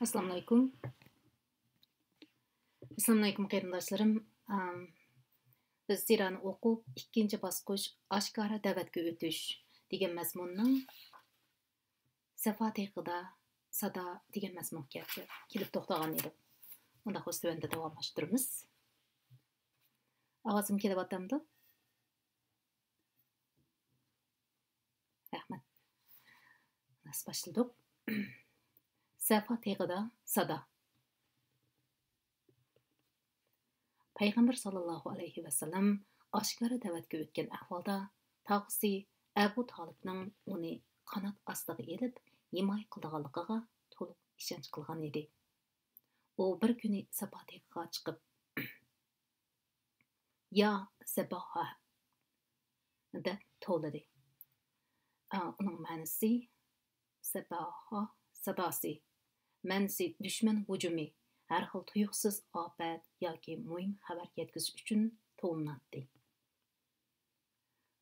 Assalamu alaikum. Assalamu alaikum qarindoshlarım. Biz sirani o'qib, ikkinchi bosqich oshkora da'vatga o'tish degan mazmunning safotiqida sada degan mazmunga kelib to'xtagan edik. Unda xostuvanda davomlashtiramiz. Ovozim kelyaptimi? Rahmat. Nas başladık. Safotiqida sada. Payg'ambar sallallohu alayhi vasallam oshkora da'vatga o'tgan ahvolda tog'isi Abu Talibning uni qanot ostiga elib himoya qilganligiga to'liq ishonch qilgan edi. U bir kuni Safotiqaga chiqib, "Ya Sabaha" deb to'ladi. Uning ma'nosi Sabaha sadasi, ma'nosi dushman hujumi, har xil tuyuqsiz ofat yoki muhim xabar yetkazish uchun to'linadi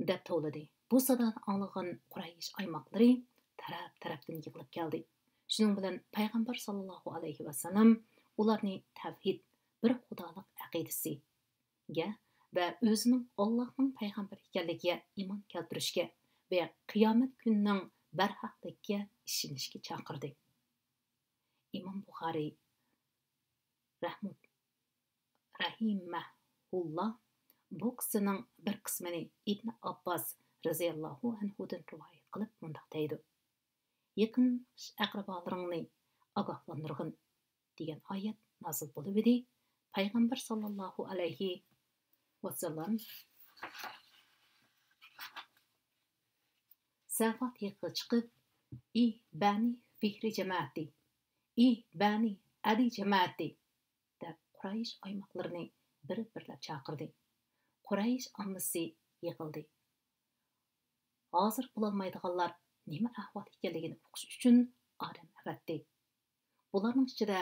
deb to'ladi. Bu sadoni anglagan Quraysh aymoqlari taraf-tarafdan yig'ilib keldi. Shuning bilan payg'ambar sallallohu alayhi vasallam ularni tavhid, bir xudolik aqidasiga va o'zining Allohning payg'ambari ekanligiga iymon keltirishga va qiyomat kunining barhaqligiga ishonishga chaqirdi. Imom Buxoriy rahimahulloh bu qissaning bir qismini Ibn Abbos raziyallohu anhudan rivoyat qilib mundoq deydi: "Yaqin aqrabolaringni ogohlantirgin" degan oyat nozil bo'lib edi. Payg'ambar sallallohu alayhi vasallam Safotiqaga chiqib, "Ey bani Fihri jamoati, ey bani Adi jamoati" deb Quraysh aymoqlarini bir-birlab chaqirdi. Quraysh ommasi yig'ildi. Hozir bo'lolmaydiganlar nima ahvol ekanligini o'qish uchun odam avatdi. Bularning ichida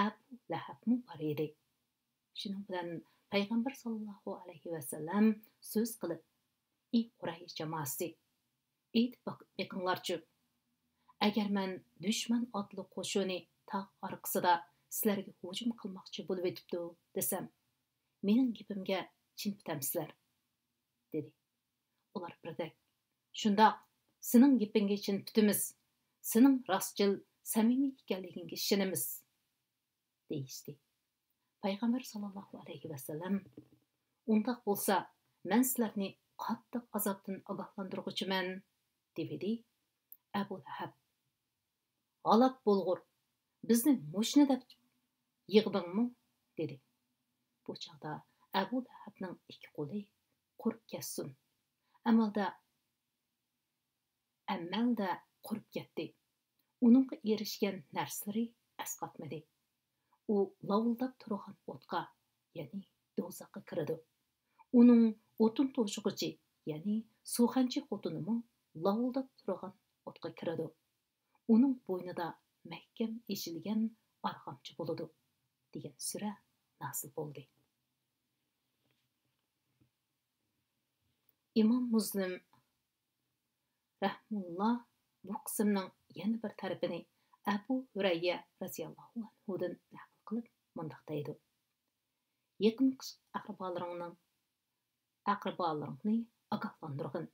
Abu Lahabning bor edi. Shuning bilan payg'ambar sallallohu alayhi vasallam so'z qilib, "Ey Quraysh jamoasi, aytib beqinglarchi, agar men dushman otli qo'shini tog' orqasida sizlarga hujum qilmoqchi bo'lib o'tibdi desam, mening gapimga chin putamsizlar" dedi. Ular birdak, "Shundoq, sening gapingga chin putimiz, sening rostchil, samimiy ekanligingga ishonamiz" deyishdi. Payg'ambar sallallohu alayhi vasallam, "Undoq bo'lsa, men sizlarni qattiq azobdan ogohlantirguchiman" dedi. Abu Lahab, "Halok bo'lgur, bizni mushni deb yig'dingmi?" dedi. Bu chaqda Abu Lahabning ikki qo'li qurib ketsin. Amalda qurib ketdi. Uningga erishgan narsalari asqatmadi. U lavildab turgan o'tqa, ya'ni do'zaxga kirdi. Uning o'tin to'shig'ichi, ya'ni suvxanchi xotinimi lavildab turgan o'tqa kirdi. Uning bo'ynida mahkam eshilgan arg'amchi bo'ladi degan sura nozil bo'ldi. İmam Muslim rahimulloh bu qismning yana bir tarafini Abu Hurayra raziyallohu anhudan naql qilib mundoq deydi: "Yaqin aqrabolaringni ogohlantirgin"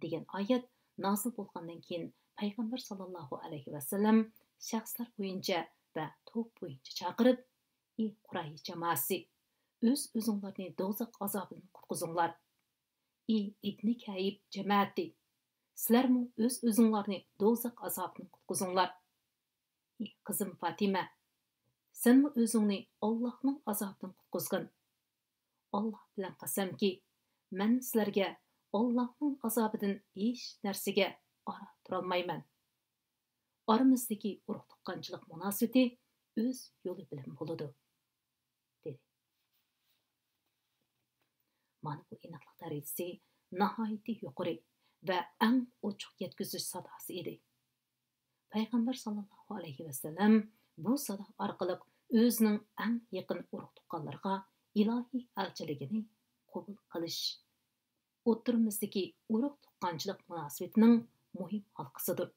degan oyat nozil bo'lgandan keyin payg'ambar sallallohu alayhi vasallam shaxslar bo'yicha va to'p bo'yicha chaqirib, "Ey Quraysh jamoasi, o'zinglarni do'zax azobidan qutqizinglar. Ey Ibn Kayib jamoati, sizlarmi o'zinglarni do'zax azobidan qutqizinglar. Ey qizim Fatima, senmi o'zingni Allohning azobidan qutqizgin. Alloh bilan qasamki, men sizlarga Allohning azobidan hech narsaga ora turolmayman. Oramizdagi urug' tuqqanchilik munosabati o'z yo'li bilan bo'ladi" dedi. Mana bu aniqlik darajasi nihoyatda yuqori va eng ochiq yetkazish sadosi edi. Payg'ambar sallallohu alayhi vasallam bu sado orqali o'zining eng yaqin urug' tuqqanlarga ilohiy elchiligini qabul qilish o'tirimizdagi urug' tuqqanchilik munosabatining muhim halqasidir.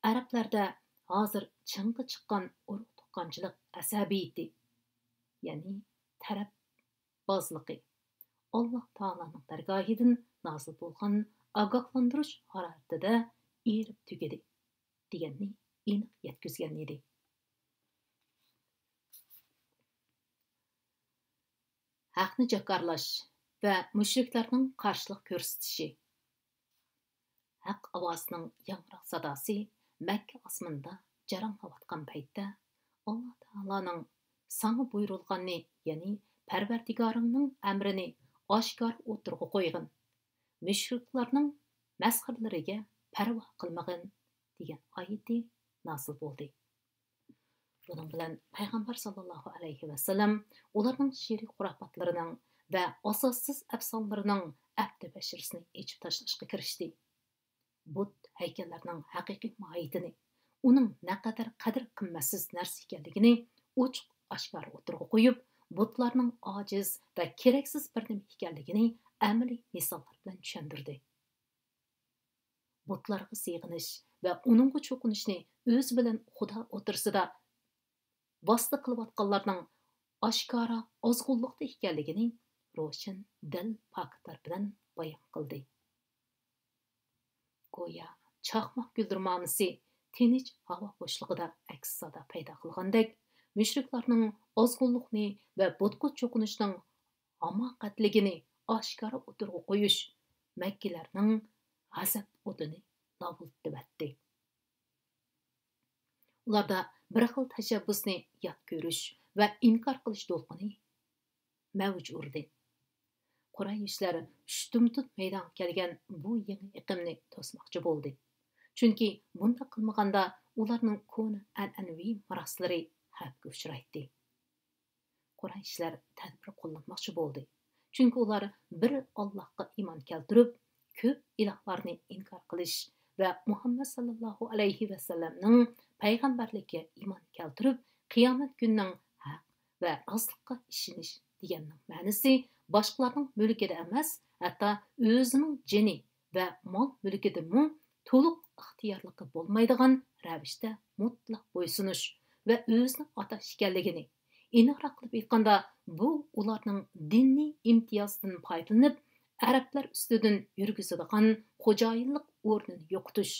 Arablarda Hozir ching'i chiqqan urug' tuqqanchilik asabiyati, ya'ni taraf bozligi, Alloh taoloning dargohidan nozil bo'lgan ogohlantirish holatida erib tugadi deganni aniq yetkazgan edi. Haqni jakarlash va mushriklarning qarshilik ko'rsatishi. Haq ovozining yangroq sadosi Makka osmonida jaranglayotgan paytda Alloh taoloning sana buyurilganini, ya'ni Parvardigoringning amrini oshkor o'tirg'a qo'ygin. Mushriklarning masxaralariga parvo qilmag'in degan oyati nozil bo'ldi. Bunun bilan payg'ambar sallallohu alayhi vasallam ularning shirik xurafatlarining va asossiz afsonlarining abdi bashirsini echib tashlashga kirishdi. But haykallarning haqiqiy mohiyatini, uning naqadar qadr qimmatsiz narsa ekanligini ochiq oshkor o'tirg'a qo'yib, butlarning ojiz va keraksiz bir nima ekanligini amaliy misollar bilan tushundirdi. Butlarga sig'inish va uningga cho'qinishni o'z bilan Xudo o'tirsida vosita qilayotganlarning oshkora ozg'unlikda ekanligini ro'shan dil pokitlar bilan bayon qildi. Go'yo chaqmoq guldirmamisi tinch havo bo'shlig'ida aks sado paydo qilgandek, mushriklarning ozg'unlikni va butga cho'qinishning hamoqatligini oshkora o'tirg'a qo'yish Makkilarning g'azab o'tini lavultibdi. Ularda bir xil tashabbusni yot ko'rish va inkor qilish to'lqini mavj urdi. Qurayishlar ushtumtut maydonga kelgan bu yangi iqimni to'smoqchi bo'ldi. Chunki bunda qilmaganda ularning ko'ni an'anaviy meroslari xavfga uchraydi. Qurayishlar tadbir qo'llanmoqchi bo'ldi. Chunki ular bir Allohga iymon keltirib, ko'p ilohlarni inkor qilish va Muhammad sallallohu alayhi vasallamning payg'ambarligiga iymon keltirib, qiyomat kunining haq va rostlikka ishonish deganning ma'nosi boshqalarning mulkida emas, hatto o'zining jini va mol mulkidami to'liq ixtiyorligi bo'lmaydigan ravishda mutlaq bo'ysunish va o'zini atash ekanligini, aniqroq qilib aytganda, bu ularning diniy imtiyozdan foydalanib arablar ustidan yurgizadigan xo'jayinlik o'rnini yo'qotish,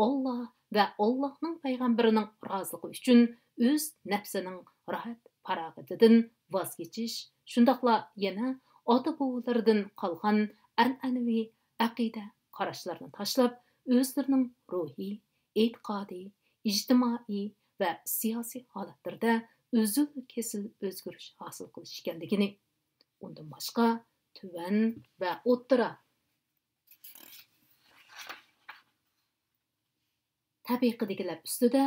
Alloh va Allohning payg'ambarining roziligi uchun o'z nafsining rohat farog'atidan voz kechish, shundoqla yana ota-bobolaridan qolgan an'anaviy aqida qarashlarni tashlab, o'zlarining ruhiy, e'tiqodiy, ijtimoiy va siyosiy holatlarda uzul kesil o'zgarish hosil qilish ekanligini, undan boshqa tuvan va o'ttira tabiqidagilar ustida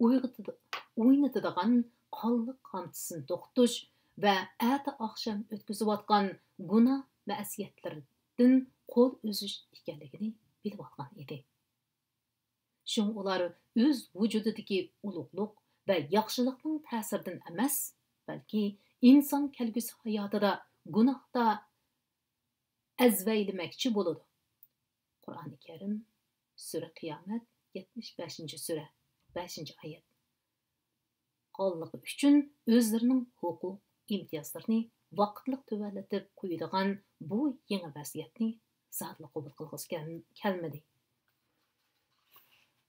o'ynatadigan qonliq qamchisini to'xtatish va ata oqshom o'tkazayotgan gunoh ma'siyatlardan qo'l uzish ekanligini bilib olgan edi. Shun ular o'z vujudidagi ulug'liq va yaxshilikning ta'siridan emas, balki inson kelgusi hayotida gunohda azvaylamoqchi bo'ladi. Qur'oni Karim Sura Qiyomat 75-sura 5-oyat. Qonligi uchun o'zlarining huquq, imtiyozlarini vaqtliq tuvallatib qo'yadigan bu yangi vaziyatni zotli qabul qilg'isi kelmadi.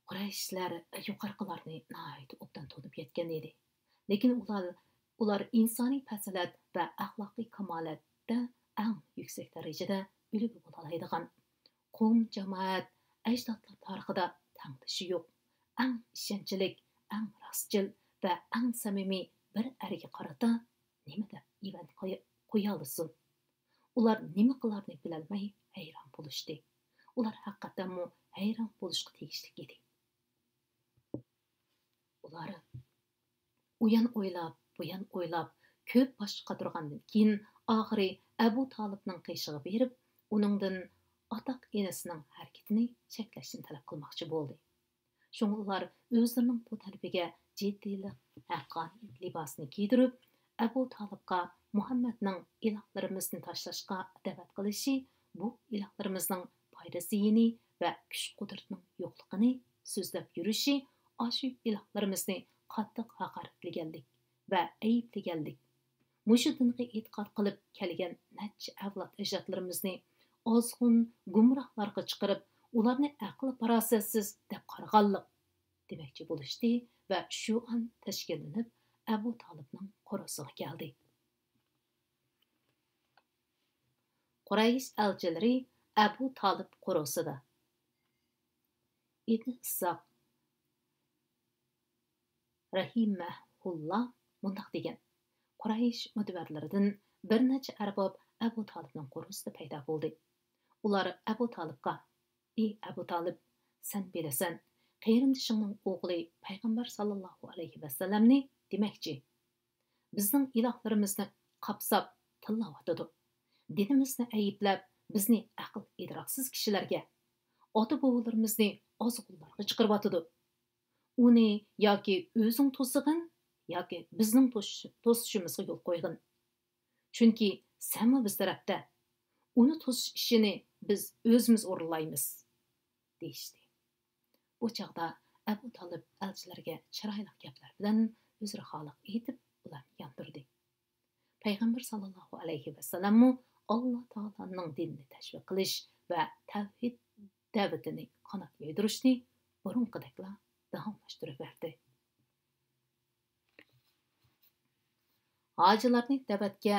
Qurayshlar yuqorqilarni nihoyat obdan to'nib yetgan edi. Lekin ular insoniy fazilat va axloqiy kamolatda eng yuksak darajada ulug' bo'la oladigan qavm jamoat ajdodlar tarixida tangdishi yo'q, eng ishonchlik, eng rostchil va eng samimiy bir ariga qarata nima deb iymon qo'ya olsin? Ular nima qilarini bilolmay hayron bo'lishdi. Ular haqiqatdanmi hayron bo'lishga tegishli edi. Ular uyan o'ylab, buyan o'ylab, ko'p bosh qatirgandan keyin oxiri Abu Talibning qishig'i berib, uningdan atoq enasining harakatini cheklashni talab qilmoqchi bo'ldi. Shunga ular o'zlarining bu talabiga jiddiylik, haqqoniyat libosini kiydirib, Abu Talibga Muhammadning ilohlarimizni tashlashga da'vat qilishi, bu ilohlarimizning foyda ziyini va kuch-qudratining yo'qligini so'zlab yurishi aşı ilahlarimizni qattiq haqoratlaganlik va ayblaganlik. Mushu dinga e'tiqod qilib kelgan necha avlod ajdodlarimizni ozg'un gumrohlarga chiqarib, ularni aql farosatsiz deb qaraganlik demoqchi bo'lishdi va shu an tashkillanib Abu Talibning qo'rasiga keldi. Quraysh elchilari Abu Talib qo'rasida. Ibn Issoq rahimahulloh mundaq degan: Quraysh mudavvarlaridan bir necha arbob Abu Talibning qo'rasida paydo bo'ldi. Ular Abu Talibga: "Ey Abu Talib, sen bilasan, qarindishingning o'g'li payg'ambar sallallohu alayhi vasallamni demakchi. Bizning ilohlarimizni qapsab tillayotdi. Dinimizni ayblab, bizni aql idroksiz kishilarga, ota-bobolarimizni ozg'unlarga chiqaryotdi. Uni yoki o'zing to'sig'in, yoki bizning to'sishimizga yo'l qo'ygin. Chunki sen biz tarafda, uni to'sish ishini biz o'zimiz o'rinlaymiz" deyishdi. Bu chaqda Abu Talib elchilarga chiroyli gaplar bilan o'zra xoliq aytib, ularni yondirdi. Payg'ambar sallallohu alayhi vasallam Alloh taoloning dinini tashviq qilish va tavhid da'vatini qanot yaydirishni burunqidekla davomlashtirib Hojilarni da'vatga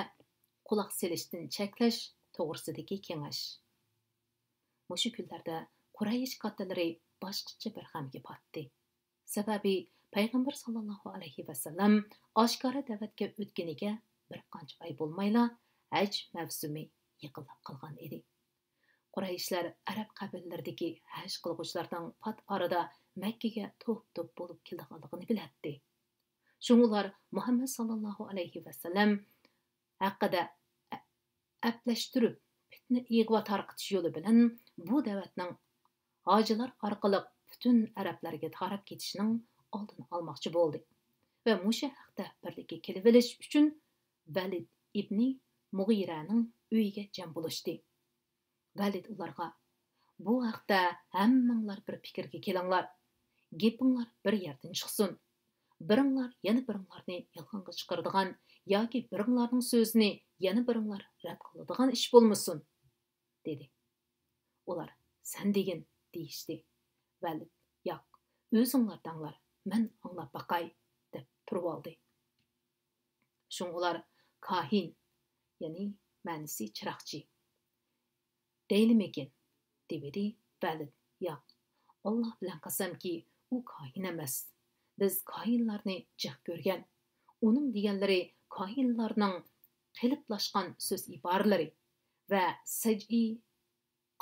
quloq selishdan cheklash to'g'risidagi kengash. Mushu kunlarda Quraysh kattalari boshqacha bir g'amga patdi. Sababi payg'ambar sallallohu alayhi vasallam oshkora da'vatga o'tganiga bir qancha oy bo'lmayla haj mavsumi yiqilib qolgan edi. Qurayshlar arab qabillaridagi haj qilguvchilarning pat orada Makkaga to'p-to'p bo'lib kelganligini biladi. Shunlar Muhammad sallallohu alayhi vasallam haqida aplashtirib fitna ig'vo tarqitish yo'li bilan bu da'vatning hojilar orqali butun arablarga tarab ketishining oldini olmoqchi bo'ldi va musha haqda birlikka kelib olish uchun Valid ibn Mughiraning uyiga jam bo'lishdi. Valid ularga: "Bu haqda hammanglar bir fikrga kelinglar. Gapinglar bir yerdan chiqsin. Biringlar yana biringlarni yolg'onga chiqaradigan yoki biringlarning so'zini yana biringlar rad qiladigan ish bo'lmasin" dedi. Ular: "Sen degin" deyishdi. Valid: "Yo'q, o'zinglar danglar, men anglab baqay" deb turib oldi. Shun ular kahin, ya'ni ma'nisi chiroqchi deyilmekin dedi. Valid: "Yo'q, Alloh bilan qasamki, u kahin emas. Biz kahinlarni jiq ko'rgan. Uning deganlari kahinlarning qiliplashgan so'z iboralari va saj'i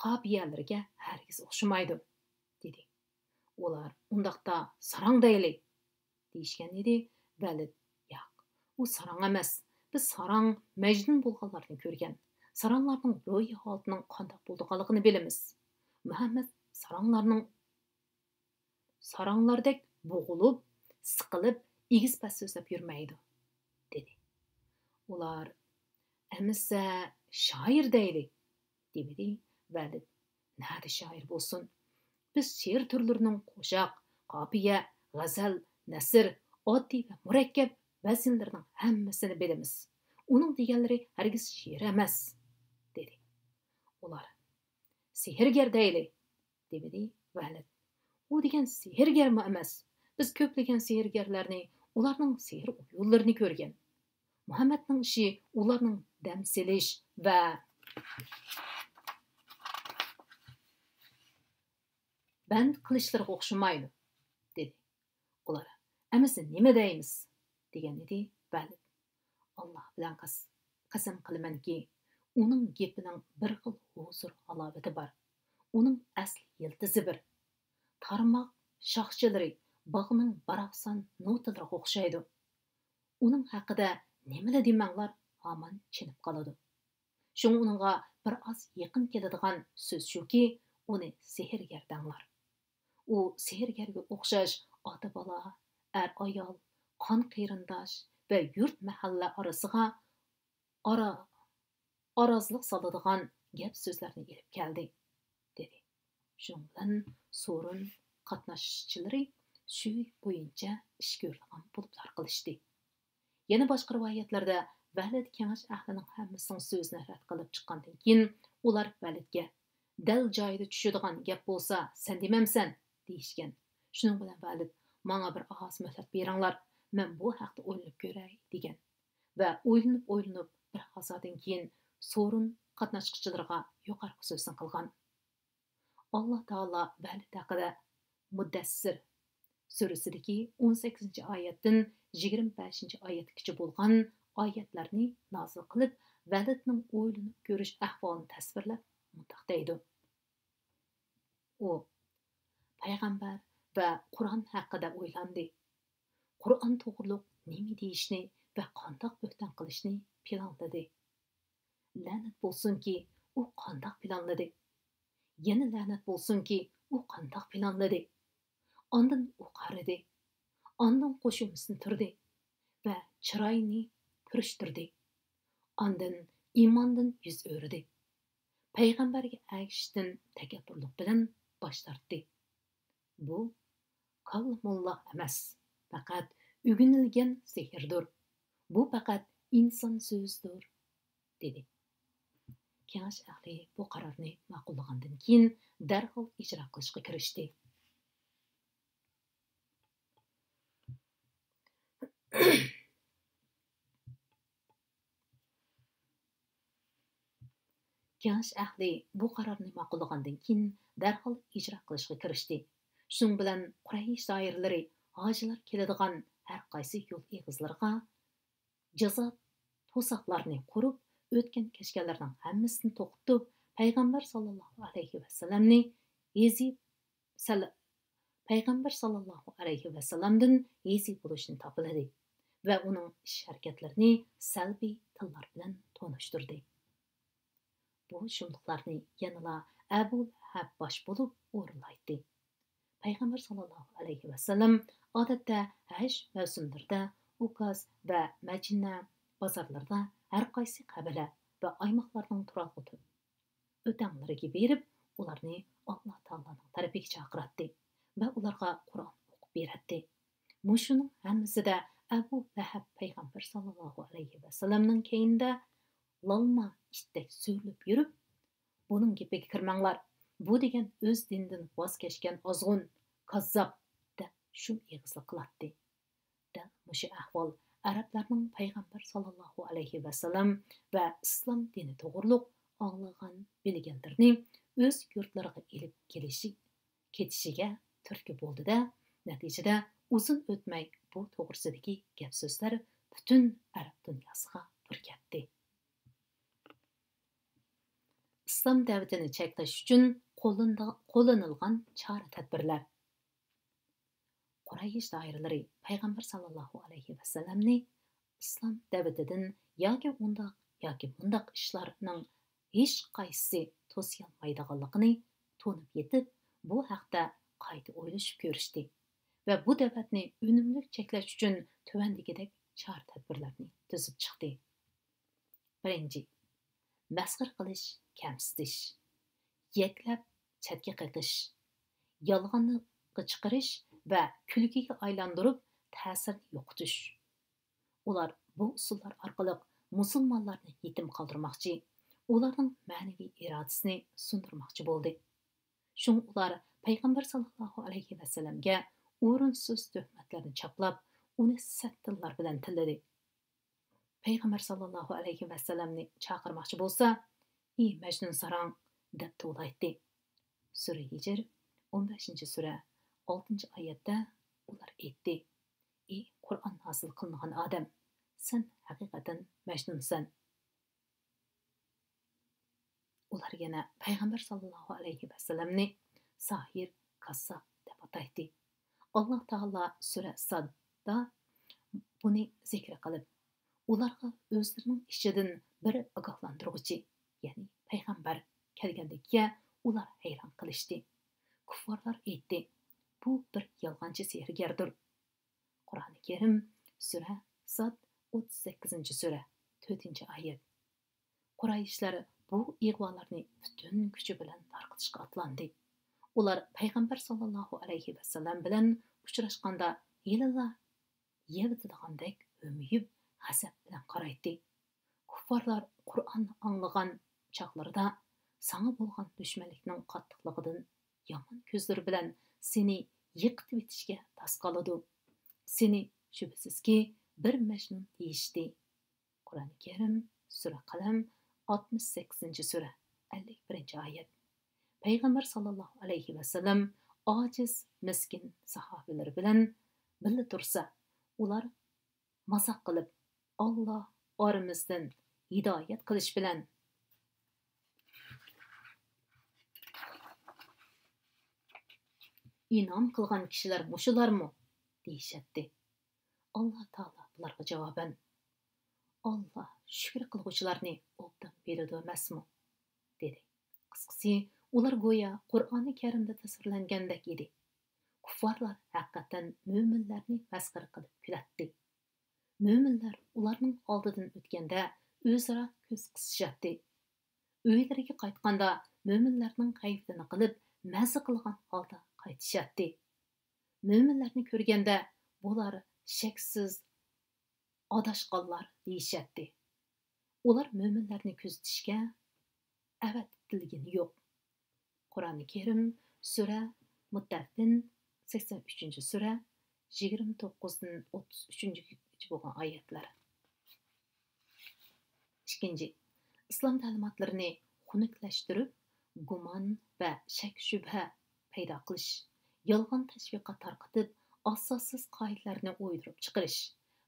qobiyalarga hargiz o'xshamaydi" dedi. Ular: "Undaqda sarang deyli" deyishgan edi. Valid: "Yo'q, u sarang emas. Biz sarang Majnun bo'lganlarni ko'rgan. Saranglarning ro'yi holatining qanday bo'lganligini bilamiz. Muhammad saranglardek bo'g'ilib, siqilib, egiz-pas so'zlab yurmaydi" dedi. Ular: "Amisa shoir deyli" dedi. Valid: "Nada shoir bo'lsin. Biz she'r turlarining qo'shoq, qofiya, g'azal, nasr, oddiy va murakkab vaznlarining hammasini bilamiz. Uning deganlari hargiz she'r emas" dedi. Ular: "Sehrgar deyli" dedi. Valid: "U degan sehrgarmi emas? Biz ko'plagan sehrgarlarni, ularning sehr yo'llarini ko'rgan. Muhammadning ishi ularning dam selish va band qilishlarga o'xshamaydi" dedi. Ular: "Amisi nima deymiz?" degan edi. Valid: "Alloh bilan qasam qilamanki, uning gapining bir xil huzur halovati bor. Uning asli yildizi bir. Tarmoq shoxchalari bog'ning baroqson notalariga o'xshaydi. Uning haqida nimalar demanglar, hamon chinib qoladi. Shunga uningga bir oz yaqin keladigan so'z shuki, uni sehrgar danglar. U sehrgarga o'xshash ota-bola, er-ayol, qon qarindosh va yurt mahalla orasiga orozliq soladigan gap so'zlarni elib keldi" dedi. Shundan so'rin qatnashchilari shu bo'yicha ish ko'radigan bo'lib tarqalishdi. Yana boshqa rivoyatlarda Valid kengash ahlining hammasining so'zini rad qilib chiqqandan keyin ular Validga dal joyida tushadigan gap bo'lsa sen demamsan deyishgan. Shuning bilan Valid menga bir oz muhlat beringlar, men bu haqda o'ylab ko'ray degan. Va o'ylanib bir hozirdan keyin so'rin qatnashchilarga yuqorqi so'zini qilgan. Alloh taolo Valid haqida Muddassir surasidagi 18-oyatdan 25-oyatgacha bo'lgan oyatlarni nozil qilib, Validning o'ylanib ko'rish ahvolini tasvirlab mundaq deydi. U payg'ambar va Qur'on haqida o'ylandi. Qur'on to'g'riliq nima deyishni va qandoq bo'hton qilishni planladi. La'nat bo'lsinki, u qandoq planladi. Yana la'nat bo'lsinki, u qandoq planladi. Ondan u qaridi. Ondan qo'shimsini turdi va chiroyini purishtirdi. Ondan iymondan yuz o'rdi. Payg'ambarga agishishdan takabburlik bilan bosh tortdi. Bu kallamulloh emas, faqat o'ginilgan sehrdir. Bu faqat inson so'zidir, dedi. Kengash ahli bu qarorni ma'qullagandan keyin darhol ijro qilishga kirishdi. Kengash ahli bu qarorni ma'qullagandan keyin darhol ijro qilishga kirishdi. Shuning bilan Quraysh doiralari hojilar keladigan har qaysi yo'l egizlariga jazo to'saqlarni qurib, o'tgan kechganlarning hammasini to'qitib, payg'ambar sallallohu alayhi vasallamdan yezi bo'lishni topiladi va uning ish harakatlarini salbiy tillar bilan tonishtirdi. Bu shumliqlarni yanala Abu Lahab bosh bo'lib o'rinlaydi. Payg'ambar sallallohu alayhi vasallam odatda haj mavsumlarida Ukaz va Majina bozorlarda har qaysi qabila va aymoqlarning turalg'uti o'tamlariga berib, ularni Alloh taoloning tarafiga chaqiradi va ularga Qur'on o'qib beradi. Mushuning hammasida Abu Lahab payg'ambar sallallohu alayhi vasallamning keyinda lalma itdek so'rlib yurib, buning gapiga kirmanglar, bu degan o'z dindan voz kechgan ozg'un, kazzob deb shum egizlik qiladi. Dal mushu ahvol arablarning payg'ambar sallallohu alayhi vasallam va islom dini to'g'riliq anglagan bilganlarni o'z yurtlariga elib ketishiga turtki bo'ldi-da, natijada uzun o'tmay bu to'g'risidagi gap so'zlar butun arab dunyosiga purkatdi. İslam da'vatini cheklash uchun qo'llanilgan chora-tadbirlar. Quraysh doiralari payg'ambar sallallohu alayhi vasallamni islom da'vatidan yoki undaq yoki bundaq ishlarning hech qaysisi to'siyolmaydiganligini to'nib yetib, bu haqda qayta o'ylashib ko'rishdi va bu da'vatni unumli cheklash uchun tuvandagidek chora-tadbirlarni tuzib chiqdi. Birinchi, masxir qilish, kamsitish, yeklab chatga qiqish, yolg'onni chiqarish va kulgiga aylantirib ta'sirni yo'qotish. Ular bu usullar orqali musulmonlarni yetim qoldirmoqchi, ularning ma'naviy irodasini sundirmoqchi bo'ldi. Shung ular payg'ambar sallallohu alayhi vasallamga o'rinsiz tuhmatlarni chaplab, uni sattillar bilan tilladi. Payg'ambar sallallohu alayhi vasallamni chaqirmoqchi bo'lsa, "Ey Majnun sarang" deb to'laydi. Sura Hijr 15-sura 6-oyatda ular aytdi: "Ey Qur'on hosil qilingan odam, sen haqiqatan majnunsan." Ular yana payg'ambar sallallohu alayhi vasallamni sohir, kassob deb ataydi. Alloh taolo sura Sadda buni zikr qilib, ularga o'zlarining ichidan bir ogohlantiruvchi, ya'ni payg'ambar kelgandikiga ular hayron qilishdi. Kuffarlar aytdi: "Bu bir yolg'onchi sehrgardir." Qur'oni Karim sura Sad 38-sura 4-oyat. Qurayshlar bu ig'volarni butun kuchi bilan tarqatishga otlandi. Ular payg'ambar sallallohu alayhi vasallam bilan uchrashganda yelila yevitidagandek ömüyüp hasab bilan qaraydi. Kuffarlar Qur'onni anglagan chaqlarda sana bo'lgan dushmanlikning qattiqligidan yomon ko'zlari bilan seni yiqitib etishga tasqaladi. Seni shubhasizki bir majnun deyishdi. Qur'oni Karim Sura Qalam 68-sura 51-oyat. Payg'ambar sallallohu alayhi vasallam ojiz, miskin sahobalar bilan birga tursa, ular mazoq qilib, Alloh oramizdan hidoyat qilish bilan inom qilgan kishilar mushularmi deyishatdi. Alloh taolo bularga javoban: Alloh shukr qilguvchilarni obdan beradi emasmi dedi. Qisqasi, ular go'yo Qur'oni Karimda tasvirlangandek edi. Kuffarlar haqiqatan mo'minlarni masxara qilib kulatdi. Mo'minlar ularning oldidan o'tganda o'zaro ko'z qisishatdi. Uylariga qaytganda mo'minlarning qayfini qilib, mazza qilgan holda qaytishatdi. Mo'minlarni ko'rganda bular shaksiz adashqanlar deyishatdi. Ular mo'minlarni kuzatishga avatilgani yo'q. Qur'oni Karim Sura Mutaffin 83-sura 29-33 bo'lgan oyatlar. Ikkinchi, islom ta'limotlarini xunuklashtirib, gumon va shak shubha paydo qilish, yolg'on tashviqot tarqatib, asossiz qoidalarni o'ydirib chiqarish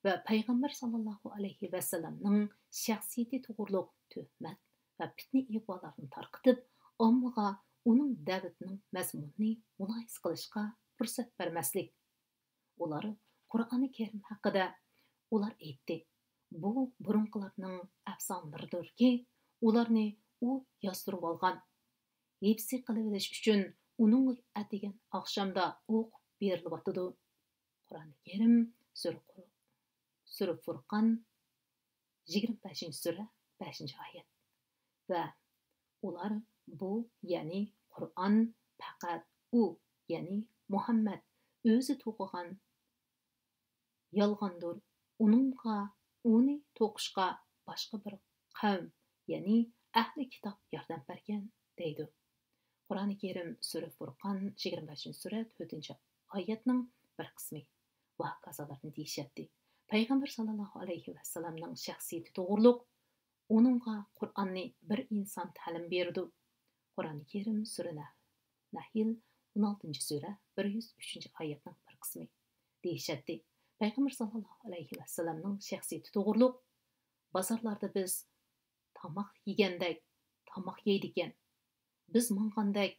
va payg'ambar sallallohu alayhi vasallamning shaxsiyati to'g'riliq tuhmat va fitna ig'volarni tarqatib, ommaga uning da'vatining mazmunini mulohiza qilishga fursat bermaslik. Ular Qur'oni Karim haqida ular aytdi: bu burunqilarning afsonalaridirki, ularni u yozdirib olgan. Hepsi qilib olish uchun uning atigan oqshomda o'qib berilyotidi. Qur'oni Karim Sura Furqon 25-sura 5-oyat. Va ular bu, ya'ni Qur'on faqat u, ya'ni Muhammad o'zi to'qigan yolg'ondir. Uni to'qishga boshqa bir qavm, ya'ni ahli kitob yordam bergan deydi. Qur'oni Karim Sura Furqon 25-sura 4-oyatning bir qismi va qazolarni deyishatdi. Payg'ambar sallallohu alayhi vasallamning shaxsiyati to'g'riliq uningga Qur'onni bir inson ta'lim berdi. Qur'oni Karim Sura Nahl 16-sura 103-oyatning bir qismi deyishatdi. Payg'ambar sallallohu alayhi vasallamning shaxsiyati to'g'riliq bozorlarda biz tomoq yegandek tomoq yeydigan, biz mongandek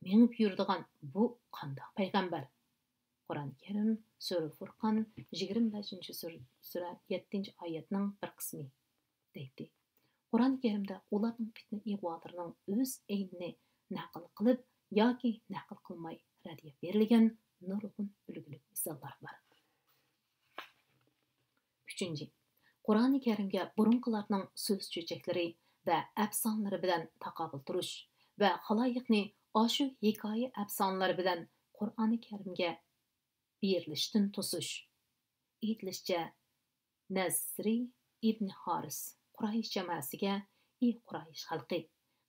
mengib yuradigan bu qanday payg'ambar? Qur'oni Karim Sura Furqon 25-sura 7-oyatning bir qismi deydi. Qur'oni Karimda ularning fitna ig'volarining o'z aynini naql qilib yoki naql qilmay raddiya berilgan nurg'un ulgulik misollar bor. Uchinchi, Qur'oni Karimga burunqilarning so'z cho'chaklari va afsonalari bilan taqobil turish va xaloyiqni oshu hikoya afsonalari bilan Qur'oni Karimga berilishdan to'sish. Aytilishicha, Nazri ibn Haris Quraysh jamoasiga: "Ey Quraysh xalqi,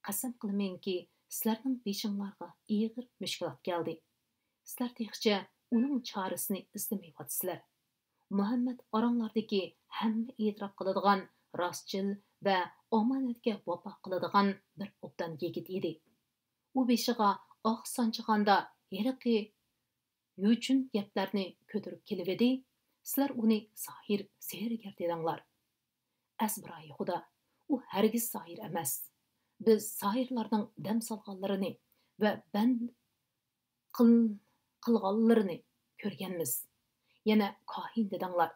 qasam qilamanki, sizlarning beshinglarga og'ir mushkulot keldi. Sizlar texcha uning chorasini izlamayapsizlar. Muhammad oranglardagi hamma e'tirof qiladigan rostchil va omonatga vafo qiladigan bir obdan yigit edi. U beshiga oq sanchig'anda yeriqi yuchun gaplarni ko'tarib kelib edi. Sizlar uni sohir, sehrgar dedinglar. Asbiroyi Xudo, u hargiz sohir emas. Biz sohirlarning dam solganlarini va band qilganlarini ko'rganmiz. Yana kohin dedinglar.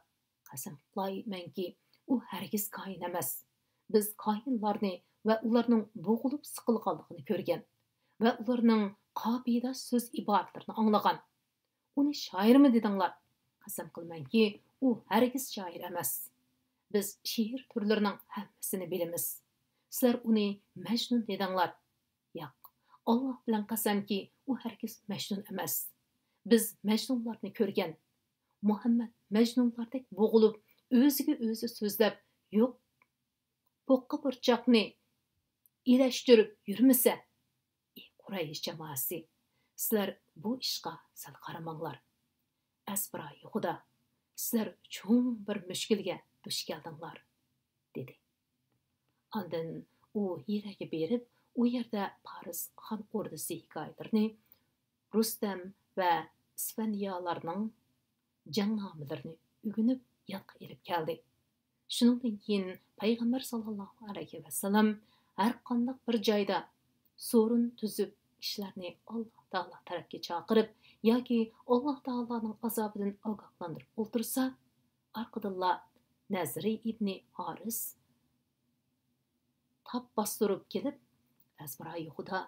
Qasam qilaymanki, u hargiz kohin emas. Biz kohinlarni va ularning bo'g'ilib siqilganligini ko'rgan va ularning qobida so'z iboratlarini anglagan. Uni shoirmi dedinglar? Qasam qilmanki, u hargiz shoir emas. Biz she'r turlarining hammasini bilamiz. Sizlar uni majnun dedinglar. Yo'q, Alloh bilan qasamki, u hargiz majnun emas. biz Majnunlarni ko'rgan. Muhammad Majnunlardek bo'g'ilib, o'ziga o'zi so'zlab, yo'q, po'qqa burchoqni ilashtirib yurmasa, Quraysh jamoasi, sizlar bu ishqa sal qaramanglar. Asbira Xudo, sizlar cho'ng bir mushkulga duch keldinglar, dedi. Ondan u Hiraga berib, u yerda Paris xon ordisi hikoyalarini, Rustam va Isfandiyalarning jangnamalarini o'rganib yodga ilib keldi. Shundan keyin payg'ambar sallallohu alayhi vasallam har qanday bir joyda sorun tuzib ishlarni Alloh taolo tarafga chaqirib yoki Alloh taoloning azobidan ogohlantirib o'ltirsa, orqadanla Nazri ibn Haris tap bostirib kelib, Asbira Xudo,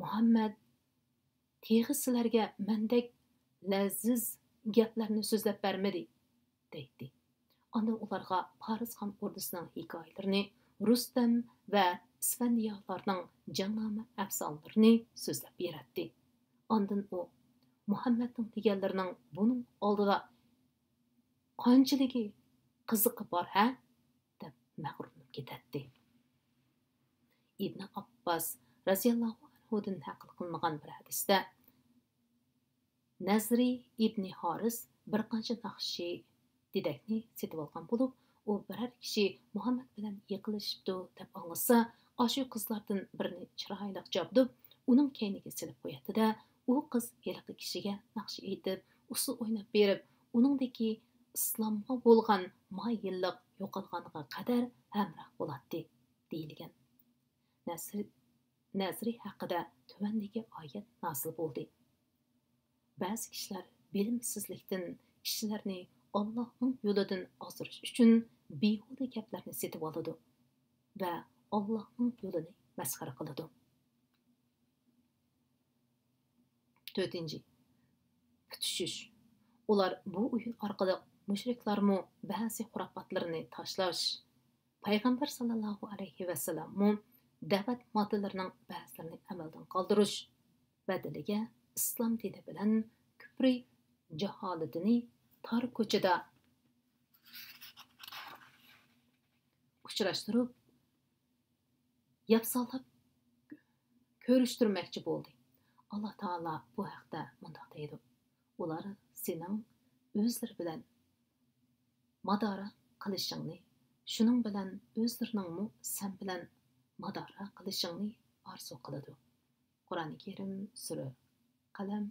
Muhammad teg'i sizlarga mendek laziz gaplarni so'zlab bermadi, deydi. Ondan ularga Paris xon ordisining hikoyalarini, Rustam va Isfandiyalarning jangnama afsonalarni so'zlab beradi. Ondan u Muhammadning deganlarining buning oldida qanchiligi qiziqi bor, ha? deb mag'rurlanib ketadi. Ibn Abbas raziyallohu anhudan naql qilingan bir hadisda Nazri ibn Haris bir qancha naqshi dedakni setib olgan bo'lib, u biror kishi Muhammad bilan yiqilishibdi deb anglasa, ashu qizlardan birini chiroyli jabdib, uning keyniga silib qo'yadi-da, u qiz yeliqi kishiga naqshi aytib, usul o'ynab berib, uningdagi islomga bo'lgan moyillik yo'qolganiga qadar hamroh bo'ladi, deyilgan. Nazri haqida tuvandagi oyat nozil bo'ldi. Ba'zi kishilar bilimsizlikdan kishilarni Allohning yo'lidan ozdirish uchun behuda gaplarni setib oladi va Allohning yo'lini masxara qiladi. 4. Putishish. Ular bu o'yin orqali mushriklarmi ba'zi xurofotlarni tashlash, payg'ambar sallallohu alayhi vasallammi da'vat moddalarining ba'zilarini amaldan qoldirish badaliga islom dini bilan kufri jaholatini tar ko'chada uchrashtirib, yapsalab ko'rishtirmoqchi bo'ldi. Alloh taolo bu haqda mundoq deydi: ular sening o'zlari bilan madora qilishingni, shuning bilan o'zlarining sen bilan madora qilishingni orzu qiladi. Qur'oni Karim sura Qalam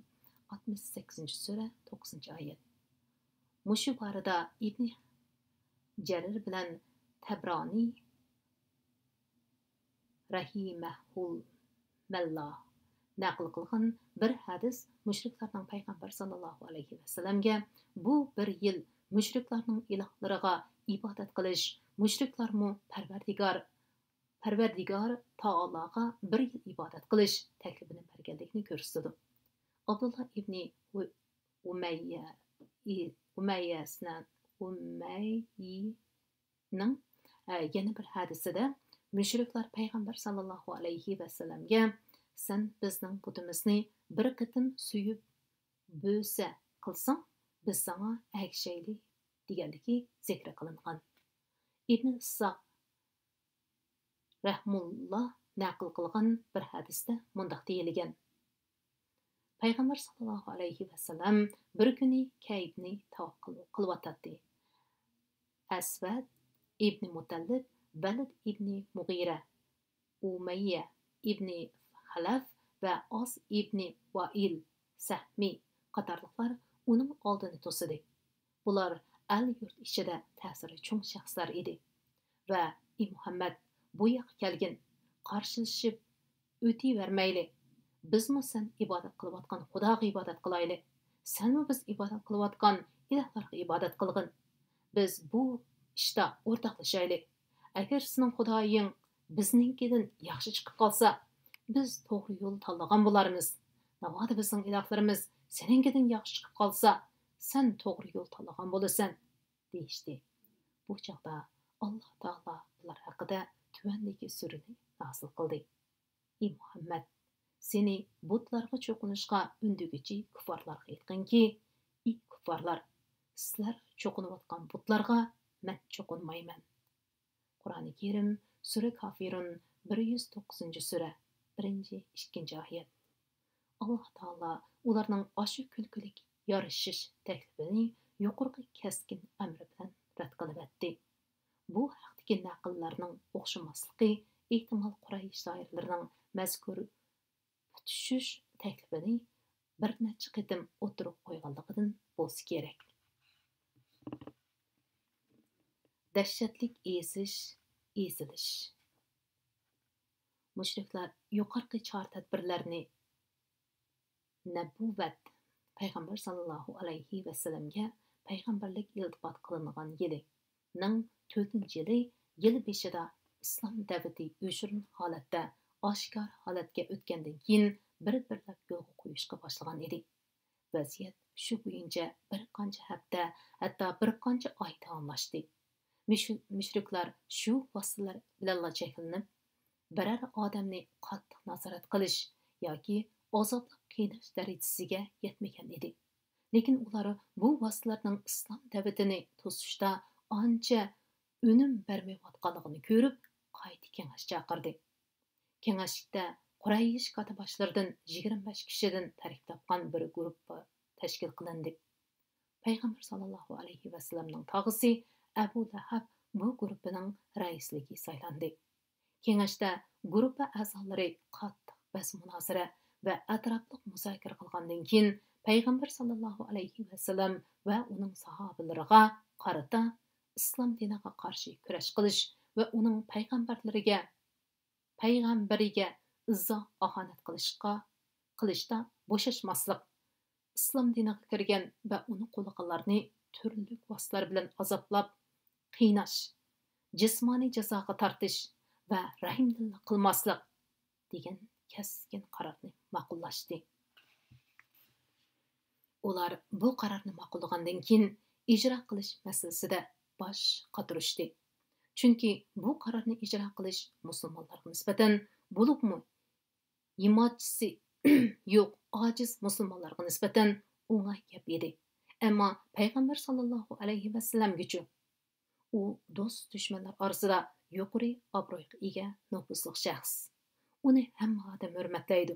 68 sura 9-oyat. Mushu barada Ibn Jarir bilan Tabroni rahimahul mallah naql qilgan bir hadis mushriklarning payg'ambar sallallohu alayhi vasallamga bu bir yil mushriklarning ilohlariga ibodat qilish, mushriklarmu Parvardigor taologa bir yil ibodat qilish taklifini berganligini ko'rsatdi. Abdullah ibn Umayyaning yana bir hadisida mushriklar payg'ambar sallallohu alayhi vasallamga sen bizning butimizni bir qitim suyib bo'sa qilsang, biz sana agishayli deganligi zikr qilingan. Ibn Sa'd rahmulloh naql qilgan bir hadisda mundoq deyilgan: payg'ambar sallallohu alayhi vasallam bir kuni Kaybni tavof qilyotdi. Asvad ibn Mutallib, Valid ibn Mughira, Umayya ibn Xalaf va Os ibn Vail Sahmi qatorliqlar uning oldini to'sidi. Bular al-yurt ichida ta'siri cho'ng shaxslar edi va "Ey Muhammad, bu yoqqa kelgin, qarshilashib o'tivermayli. Bizmi sen ibodat qilayotgan Xudoga ibodat qilayli. Senmi biz ibodat qilayotgan ilohlarga ibodat qilgin. Biz bu ishda o'rtoqlashaylik. Agar sening Xudoying bizninkidan yaxshi chiqib qolsa, biz to'g'ri yo'l tanlagan bo'larmiz. Navoda bizning ilohlarimiz seninkidan yaxshi chiqib qolsa, sen to'g'ri yo'l tanlagan bo'lasan, deyishdi. Bu chaqda Alloh taolo ular haqida tuvandagi surani nozil qildi. Ey Muhammad, seni butlarga cho'qinishga undiguchi kuffarlarga aytqinki, ey kuffarlar, sizlar cho'qinayotgan butlarga men cho'qinmayman. Qur'oni Karim Sura Kafirun 109-sura 1-2 oyat. Alloh taolo ularning ashu kulkulik yarashish taklifini yuqorqi keskin amri bilan rad qilib o'tdi. Bu haqdagi naqllarning o'xshamasligi ehtimol Quraysh shoirlarining mazkur tutishish taklifini bir necha qitim o'tirib qo'yganligidan bo'lsa kerak. Dahshatlik ezilish. Mushriklar yuqorqi chor tadbirlarni Nabuvat Payg'ambar sallallohu alayhi va sallamga payg'ambarlik iltifot qilingan yilining 4-yili yil beshida islom davlati o'shirin holatda oshkor holatga o'tgandan keyin bir-birlab yo'lga qo'yishga boshlagan edi. Vaziyat shu bo'yicha bir qancha hafta, hatto bir qancha oy davomlashdi. Mushriklar shu vositalar bilan cheklanib, biror odamni qattiq nazorat qilish yoki azoblab qiynash darajasiga yetmagan edi. Lekin ular bu vositalarning islom davlatini to'sishda ancha unum bermayotganligini ko'rib, qayta kengash chaqirdi. Kengashda Quraysh katiboshlaridan 25 kishidan tarkib topgan bir guruh tashkil qilindi. Payg'ambar sallallohu alayhi va sallamning tog'isi Abu Lahab bu guruhning raisligi saylandi. Kengashda guruh a'zolari qattiq bas munozara va atrofli muzokara qilgandan keyin Payg'ambar sallallohu alayhi va sallam va uning sahobalariga qarata islom diniga qarshi kurash qilish va uning payg'ambariga izzo ahonat qilishda bo'shashmaslik, islom diniga kirgan va uni qo'llaganlarni turli vositalar bilan azoblab qiynash, jismoniy jazoga tortish va rahimdillik qilmaslik degan keskin qarorni ma'qullashdi. Ular bu qarorni ma'qullagandan keyin ijro qilish masalasida bosh qotirishdi. Chunki bu qarorni ijro qilish musulmonlarga nisbatan bo'libmi iymotchisi yo'q ojiz musulmonlarga nisbatan o'ng'ay gap edi. Ammo payg'ambar sallallohu alayhi va sallamgacha u do'st dushmanlar orasida yuqori obro'ga ega nufuzli shaxs. Uni hamma odam hurmatlaydi.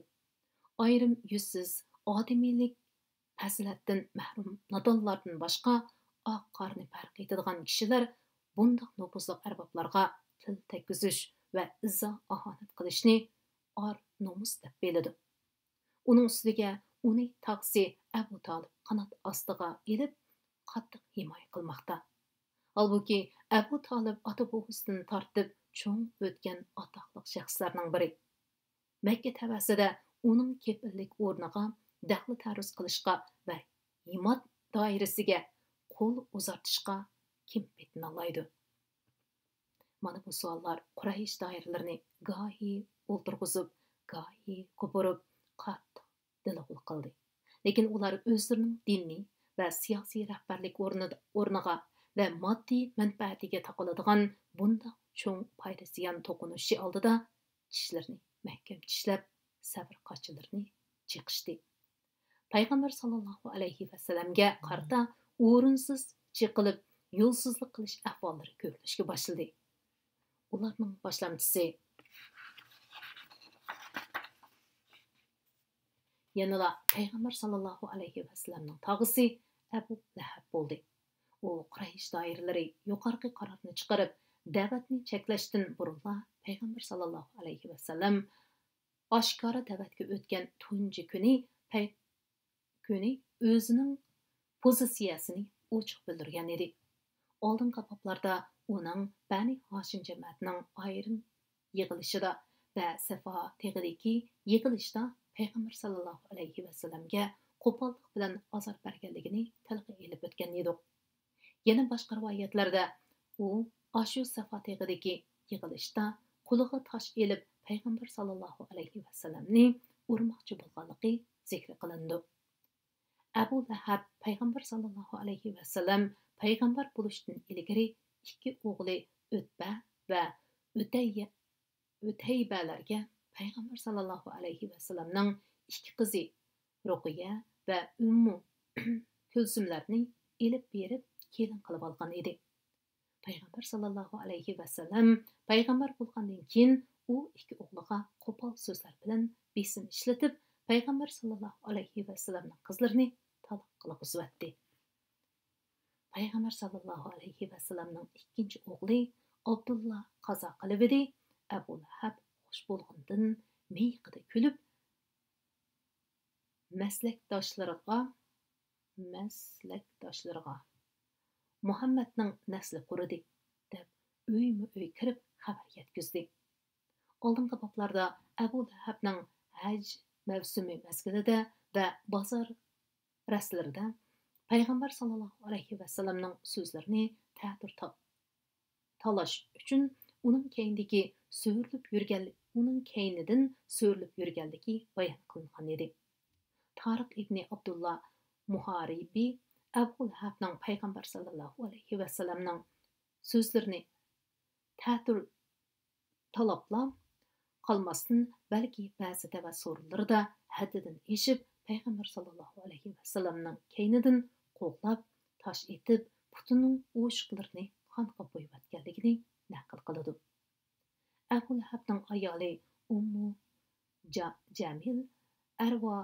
Ayrim yuzsiz odamiylik fazilatdan mahrum nodonlardan boshqa oq qorni farq etadigan kishilar bundoq nufuzli arboblarga til tekkizish va izzo ahonat qilishni or nomus deb biladi. Uning ustiga uni taqsi Abu Talib qanot ostiga ilib qattiq himoya qilmoqda. Halbuki Abu Talib ota-bobosidan tortib cho'ng o'tgan atoqli shaxslarning biri. Makka tavasida uning kepillik o'rniga daxli taruz qilishga va himmat doirasiga qo'l uzatishga kim betinollaydi? Mana bu savollar Quraysh doiralarini gohi o'ltirg'izib, gohi ko'pirib, qattiq dilg'ul qildi. Lekin ular o'zlarining diniy va siyosiy rahbarlik o'rniga va moddiy manfaatiga taqiladigan bundoq cho'ng foyda ziyon to'qinishi oldida tishlarini mahkam tishlab, sabr qochilarini chiqishdi. Payg'ambar sallallohu alayhi va sallamga qarata o'rinsiz chiqilib, yo'lsizlik qilish ahvollari ko'rilishga boshladi. Ularning boshlamchisi yanada Payg'ambar sallallohu alayhi va sallamning tog'isi Abu Lahab bo'ldi. U Quraysh doiralari yuqorqi qarorni chiqarib, da'vatni cheklashdan burunla Payg'ambar sallallohu alayhi va sallam oshkora da'vatga o'tgan tunji kuni o'zining pozitsiyasini ochiq bildirgan edi. Oldingi bablarda uning Bani Hashim jamoatining ayrim yig'ilishida va Safa teg'idagi yig'ilishda Payg'ambar sallallohu alayhi va sallamga qo'pollik bilan azor berganligini tilga ilib o'tgan edi. Yana boshqa rivoyatlarda u Ashu Safa teg'idagi yig'ilishda qo'liga tosh elib Payg'ambar sallallohu alayhi va sallamni urmoqchi bo'lganligi zikr qilindi. Abu Lahab Payg'ambar sallallohu alayhi va sallam payg'ambar bo'lishdan ilgari ikki o'g'li Utba va Utaybalarga payg'ambar sallallohu alayhi vasallamning ikki qizi Ruqiya va Ummu Kulsumlarni elib berib kelin qilib olgan edi. Payg'ambar sallallohu alayhi vasallam payg'ambar bo'lgandan keyin u ikki o'g'liga qo'pol so'zlar bilan besim ishlatib, payg'ambar sallallohu alayhi vasallamning qizlarini taloq qilib uzatdi. Payg'ambar sallallohu alayhi vasallamning ikkinchi o'g'li Abdullah qazo qilib edi. Abu Lahab xush bo'lgandan miyqida kulib, maslakdoshlariga Muhammadning nasli quridi deb uyma-uy kirib xabar yetkazdi. Oldingi boblarda Abu Lahabning haj mavsumi mezgilida va bozor raslarida payg'ambar sallallohu alayhi vasallamning so'zlarini ta'tir talash uchun uning keynidan so'rilib yurganligi bayon qilingan edi. Tariq ibn Abdullah Muharibi Abu Lahabning payg'ambar sallallohu alayhi vasallamning so'zlarini ta'tir talablam qalmasdan, balki ba'zida va so'rlarida haddidan eshib payg'ambar sallallohu alayhi vasallamning keynidan qo'qlab, tosh etib, butining o'shiqlarini qonga qo'yayotganligini naql qiladi. Abu Lahabning ayoli Ummu Jamil Arva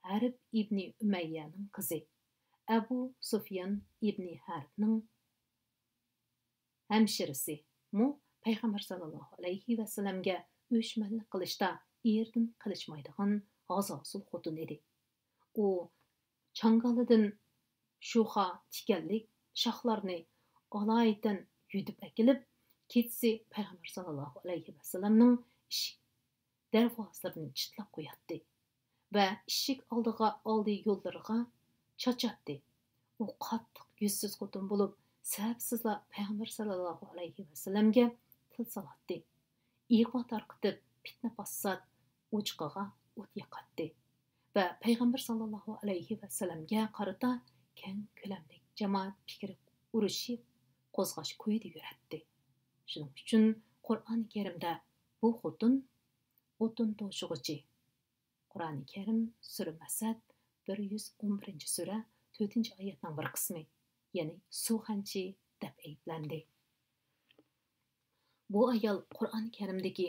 Harb ibn Umayyaning qizi. Abu Sufyan ibn Harbning hamshirisi. Mu payg'ambar sallallohu alayhi vasallamga o'shmanlik qilishda erdan qilishmaydigan g'azosul xotin edi. U Çangalidan şuha tikanlik şahlarni alaydan yudib akilib, ketsi payg'ambar sallallohu alayhi vasallamning ishik darvozalarini chitlab qo'yatdi va ishik oldi yo'llariga chachatdi. U qattiq yuzsiz xotin bo'lib, sababsizla payg'ambar sallallohu alayhi vasallamga til solatdi. Ig'vo tarqitib, fitna fasod o'chqig'a o't yoqatdi va payg'ambar sallallohu alayhi vasallamga qarata keng ko'lamli jamoat fikri urushi qo'zg'ash kuydi yuratdi. Shuning uchun Qur'oni Karimda bu xotin o'tin to'shig'ichi. Qur'oni Karim sura Masad 111-sura 4-oyatning bir qismi, ya'ni suvxanchi deb ayblandi. Bu ayol Qur'oni Karimdagi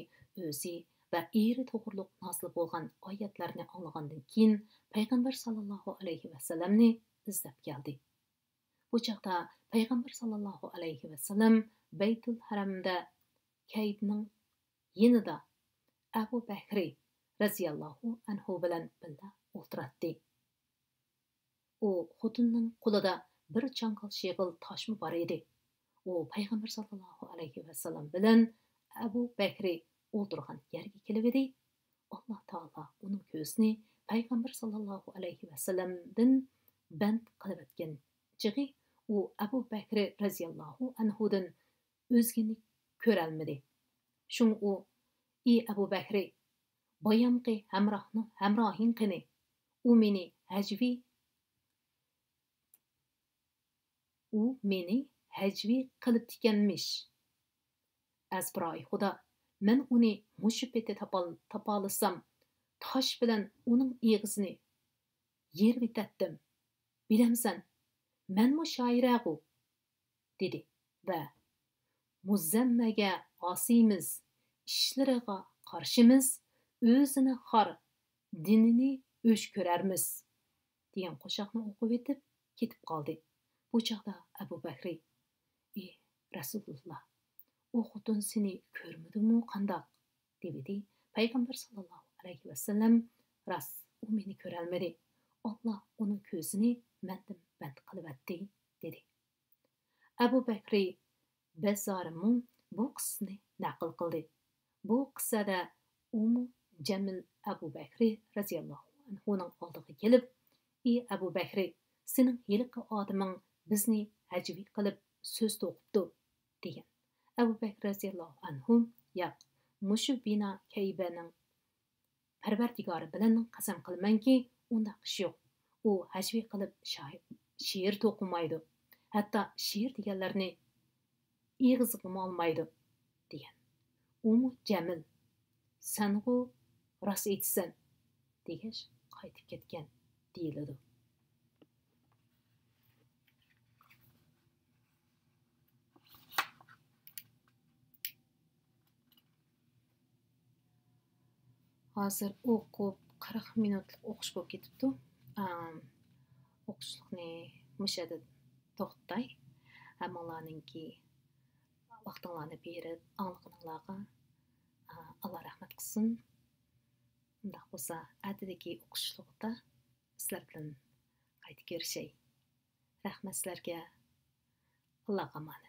o'zi va eri to'g'riliq nozil bo'lgan oyatlarni anglagandan keyin payg'ambar sallallohu alayhi vasallamni izlab keldi. Bu chaqda payg'ambar sallallohu alayhi vasallam Baytul Haramda Kaybning yanida Abu Bakri raziyallohu anhu bilan birga o'tirdi. U xotinning qo'lida bir chanqal sheg'il toshmi bor edi. U payg'ambar sallallohu alayhi vasallam bilan Abu Bakri o'tirgan yerga kelib edi. Alloh taolo uning ko'zini payg'ambar sallallohu alayhi vasallamdan band qilib o'tgan chig'i u Abu Bakri raziyallohu anhudan o'zgini ko'rolmadi. Shung u: "Ey Abu Bakri, bayamqi hamrohing qani? U meni hajvi qilib tikanmish. Azbiroy xudo, men uni mushu peti topolisam, tosh bilan uning eg'izini yer bitatdim. Bilamsan, men mu shoirag'u", dedi va "Muzzammaga osiymiz, ishlariga qarshimiz, o'zini xor, dinini o'sh ko'rarmiz" degan qo'shiqni o'qib etib ketib qoldi. Bu chaqda Abu Bakri: "Ey Rasululloh, u xotin seni ko'rmadimi qandoq?" dedi. Payg'ambar sallallohu alayhi vasallam: "Ras, u meni ko'rolmadi. Alloh uning ko'zini mendan band qilibdi" dedi. Abu Bakri Bazzarimu bu qissani naql qildi. Bu qissada Jamil Abu Bakri raziyallohu anhuning oldiga kelib: "Ey Abu Bakri, sening yiliqi odaming bizni hajvi qilib so'z to'qibdi" degan. Abu Bakr raziyallohu anhu: "Yo'q, mushu bino Kaybaning Parvardigori bilan qasam qilamanki, undaq ish yo'q. U hajvi qilib she'r to'qimaydi. Hatto she'r deganlarni ig'izga olmaydi" degan. Jamil: Сәнғу рас айтсаң дегеш қайтып кеткен deyiladi. Hozir o'qib 40 minutlik o'qish bo'lib ketibdi. O'qishlikni mushada to'xtay. Hammalarninki vaqtinglarni berib, anglag'anlarga Alloh rahmat qilsin. Undaq bo'lsa, atidagi o'qishlikda sizlar bilan qaytib ko'rishay. Rahmat sizlarga. Allohga emanet.